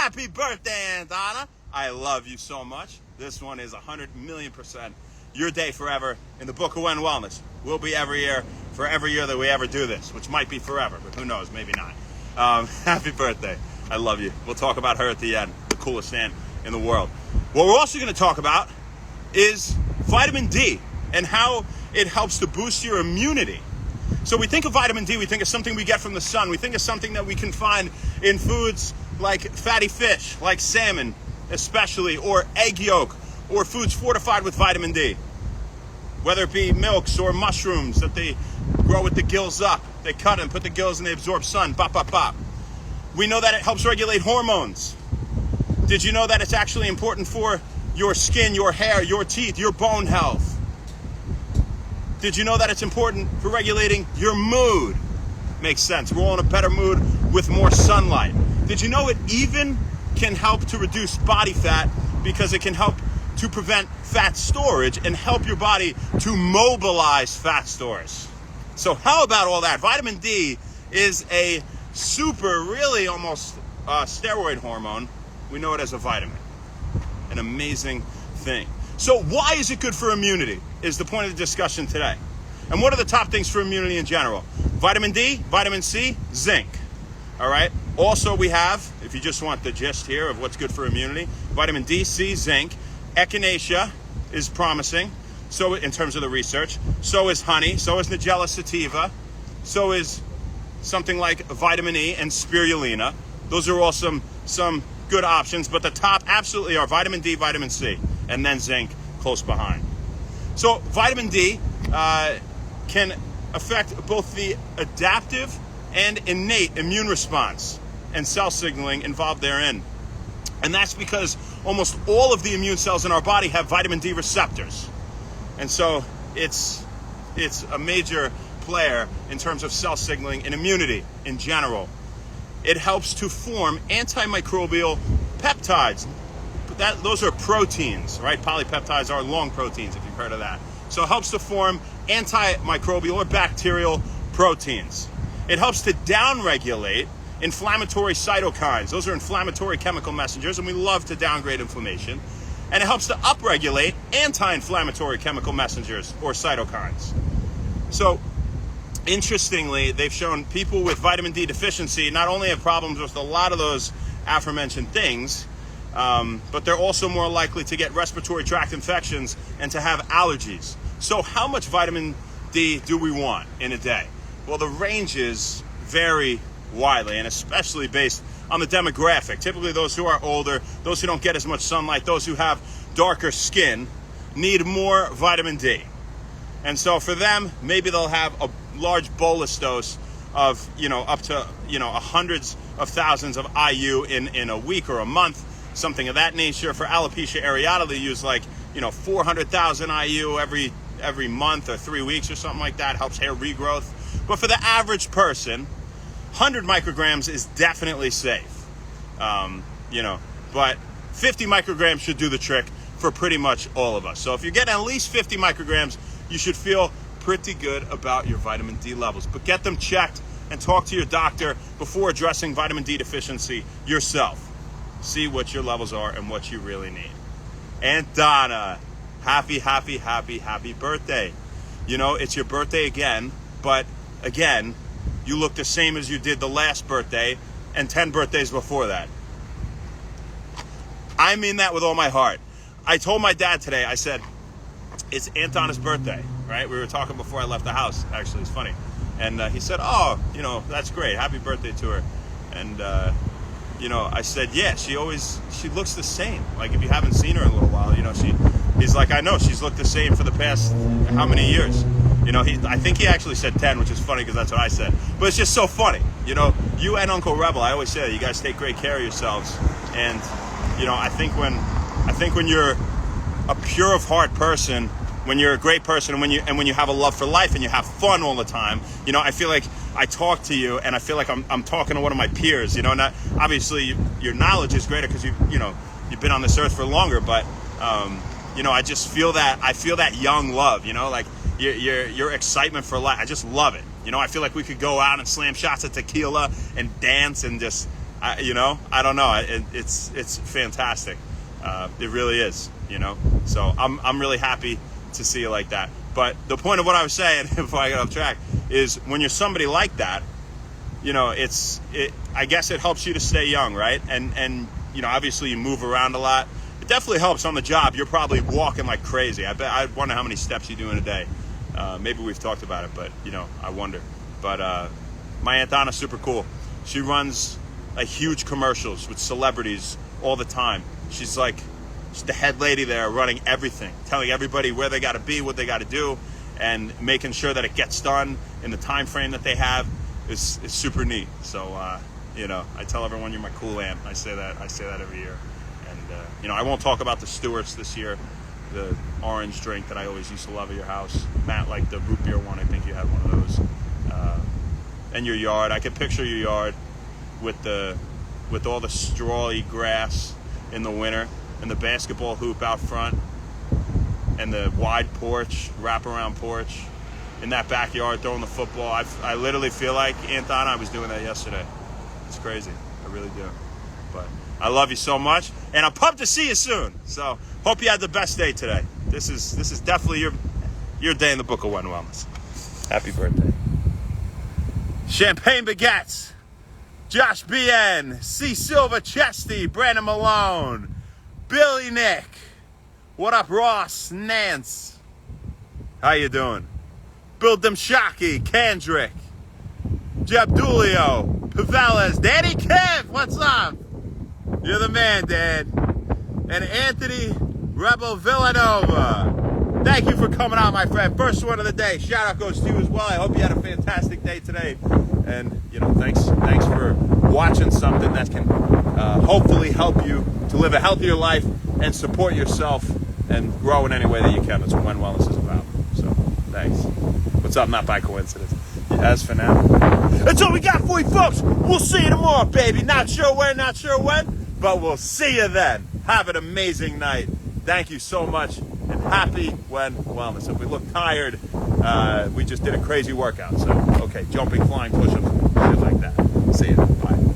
Happy birthday, Aunt Donna. I love you so much. This one is 100,000,000% your day forever in the book of When Wellness. Will be every year for every year that we ever do this, which might be forever, but who knows, maybe not. Happy birthday. I love you. We'll talk about her at the end, the coolest aunt in the world. What we're also going to talk about is vitamin D and how it helps to boost your immunity. So we think of vitamin D, we think of something we get from the sun. We think of something that we can find in foods like fatty fish, like salmon especially, or egg yolk, or foods fortified with vitamin D. Whether it be milks or mushrooms that they grow with the gills up. They cut and put the gills and they absorb sun. Bop, bop, bop. We know that it helps regulate hormones. Did you know that it's actually important for your skin, your hair, your teeth, your bone health? Did you know that it's important for regulating your mood? Makes sense. We're all in a better mood with more sunlight. Did you know it even can help to reduce body fat because it can help to prevent fat storage and help your body to mobilize fat stores? So how about all that? Vitamin D is a super, really almost steroid hormone. We know it as a vitamin. An amazing thing. So why is it good for immunity is the point of the discussion today. And what are the top things for immunity in general? Vitamin D, vitamin C, zinc. All right. Also we have, if you just want the gist here of what's good for immunity, vitamin D, C, zinc. Echinacea is promising. So in terms of the research, so is honey, so is Nigella sativa, so is something like vitamin E and spirulina. Those are all some good options, but the top absolutely are vitamin D, vitamin C, and then zinc close behind. So vitamin D can affect both the adaptive and innate immune response and cell signaling involved therein. And that's because almost all of the immune cells in our body have vitamin D receptors. And so it's a major player in terms of cell signaling and immunity in general. It helps to form antimicrobial peptides. Those are proteins, right? Polypeptides are long proteins, if you've heard of that. So it helps to form antimicrobial or bacterial proteins. It helps to downregulate inflammatory cytokines. Those are inflammatory chemical messengers, and we love to downgrade inflammation. And it helps to upregulate anti-inflammatory chemical messengers or cytokines. So, interestingly, they've shown people with vitamin D deficiency not only have problems with a lot of those aforementioned things, but they're also more likely to get respiratory tract infections and to have allergies. So how much vitamin D do we want in a day? Well, the ranges vary widely, and especially based on the demographic. Typically those who are older, those who don't get as much sunlight, those who have darker skin need more vitamin D. And so for them, maybe they'll have a large bolus dose of, up to, hundreds of thousands of IU in a week or a month, something of that nature. For alopecia areata, they use 400,000 IU every month or 3 weeks or something like that. Helps hair regrowth. But for the average person, 100 micrograms is definitely safe, but 50 micrograms should do the trick for pretty much all of us. So if you're getting at least 50 micrograms, you should feel pretty good about your vitamin D levels. But get them checked and talk to your doctor before addressing vitamin D deficiency yourself. See what your levels are and what you really need. Aunt Donna, happy birthday. It's your birthday again, but again, you look the same as you did the last birthday and 10 birthdays before that. I mean that with all my heart. I told my dad today, I said, it's Aunt Donna's birthday, right? We were talking before I left the house, actually, it's funny. And he said, that's great, happy birthday to her. And, I said, yeah, she looks the same. Like, if you haven't seen her in a little while, he's like, I know, she's looked the same for the past how many years? I think he actually said 10, which is funny because that's what I said. But it's just so funny. You and Uncle Rebel, I always say that you guys take great care of yourselves. And, I think when you're a pure of heart person, when you're a great person, and when you have a love for life and you have fun all the time, I feel like I talk to you and I feel like I'm talking to one of my peers, and obviously your knowledge is greater because you've been on this earth for longer, but I just feel that young love, like your excitement for life. I just love it. I feel like we could go out and slam shots of tequila and dance and just, I don't know. It's fantastic. It really is. So I'm really happy to see it like that. But the point of what I was saying, before I get off track, is when you're somebody like that, I guess it helps you to stay young, right? And obviously you move around a lot. It definitely helps on the job. You're probably walking like crazy. I wonder how many steps you do in a day. Maybe we've talked about it, but I wonder. But my Aunt Donna's super cool. She runs like huge commercials with celebrities all the time. She's the head lady there, running everything, telling everybody where they got to be, what they got to do, and making sure that it gets done in the time frame that they have. Is super neat. So I tell everyone you're my cool aunt. I say that every year. And I won't talk about the Stewarts this year, the orange drink that I always used to love at your house. Matt liked the root beer one. I think you had one of those. And your yard. I could picture your yard with all the strawy grass in the winter, and the basketball hoop out front, and the wide porch, wraparound porch, in that backyard throwing the football. I literally feel like Aunt Donna, I was doing that yesterday. It's crazy. I really do. But I love you so much, and I'm pumped to see you soon. So hope you had the best day today. This is definitely your day in the Book of One Wellness. Happy birthday. Champagne Baguettes, Josh BN, C. Silva Chesty, Brandon Malone, Billy Nick. What up, Ross? Nance. How you doing? Bill Demshaki, Kendrick, Jabdulio, Pavelas, Danny Kev, what's up? You're the man, Dad. And Anthony Rebel Villanova. Thank you for coming out, my friend. First one of the day. Shout out goes to you as well. I hope you had a fantastic day today. And, thanks for watching something that can hopefully help you to live a healthier life and support yourself and grow in any way that you can. That's what When Wellness is about. So, thanks. What's up? Not by coincidence. As for now, that's all we got for you, folks. We'll see you tomorrow, baby. Not sure where, not sure when, but we'll see you then. Have an amazing night. Thank you so much, and happy When Wellness. If we look tired, we just did a crazy workout. So, okay, jumping, flying, push-ups, shit like that. See you. Bye.